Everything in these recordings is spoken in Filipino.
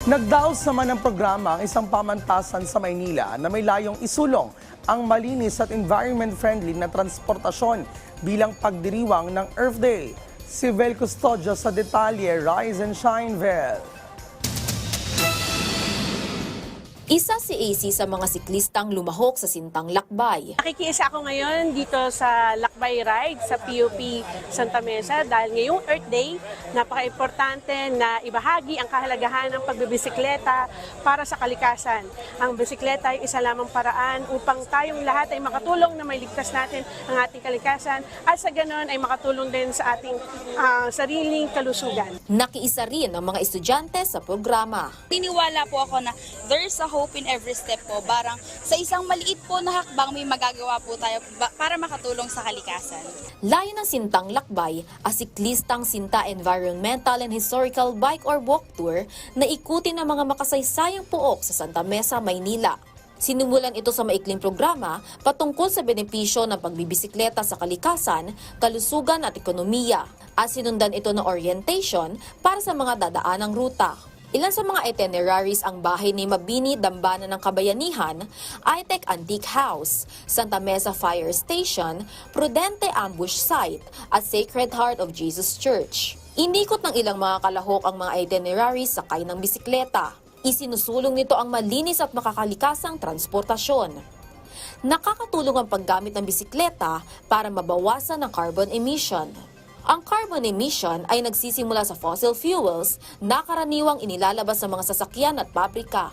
Nagdaos naman ng programa ang isang pamantasan sa Maynila na may layong isulong ang malinis at environment-friendly na transportasyon bilang pagdiriwang ng Earth Day. Si Vel Custodio sa detalye. Rise and shine, Vel. Isa si AC sa mga siklistang lumahok sa Sintang Lakbay. Nakikiisa ako ngayon dito sa Lakbay Ride sa PUP Santa Mesa dahil ngayong Earth Day, napaka-importante na ibahagi ang kahalagahan ng pagbibisikleta para sa kalikasan. Ang bisikleta ay isa lamang paraan upang tayong lahat ay makatulong na mailigtas natin ang ating kalikasan at sa ganon ay makatulong din sa ating sariling kalusugan. Nakiisa rin ang mga estudyante sa programa. Tiniwala po ako na there's a hope in every step po. Barang sa isang maliit po na hakbang may magagawa po tayo para makatulong sa kalikasan. Layo ng Sintang Lakbay, ang siklistang Sinta Environmental and Historical Bike or Walk Tour na ikutin ng mga makasaysayang puok sa Santa Mesa, Maynila. Sinimulan ito sa maikling programa patungkol sa benepisyo ng pagbibisikleta sa kalikasan, kalusugan at ekonomiya at sinundan ito ng orientation para sa mga dadaanang ruta. Ilan sa mga itineraries ang bahay ni Mabini Dambana ng Kabayanihan, ITEC Antique House, Santa Mesa Fire Station, Prudente Ambush Site at Sacred Heart of Jesus Church. Inikot ng ilang mga kalahok ang mga itineraries sakay ng bisikleta. Isinusulong nito ang malinis at makakalikasang transportasyon. Nakakatulong ang paggamit ng bisikleta para mabawasan ang carbon emission. Ang carbon emission ay nagsisimula sa fossil fuels na karaniwang inilalabas sa mga sasakyan at pabrika.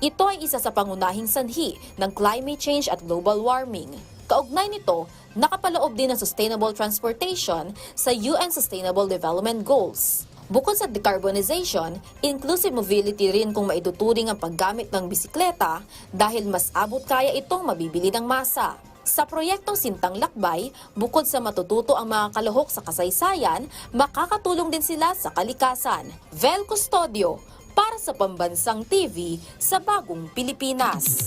Ito ay isa sa pangunahing sanhi ng climate change at global warming. Kaugnay nito, nakapaloob din ng sustainable transportation sa UN Sustainable Development Goals. Bukod sa decarbonization, inclusive mobility rin kung maiduturing ang paggamit ng bisikleta dahil mas abot kaya itong mabibili ng masa. Sa proyektong Sintang Lakbay, bukod sa matututo ang mga kalahok sa kasaysayan, makakatulong din sila sa kalikasan. Vel Custodio, para sa Pambansang TV sa Bagong Pilipinas.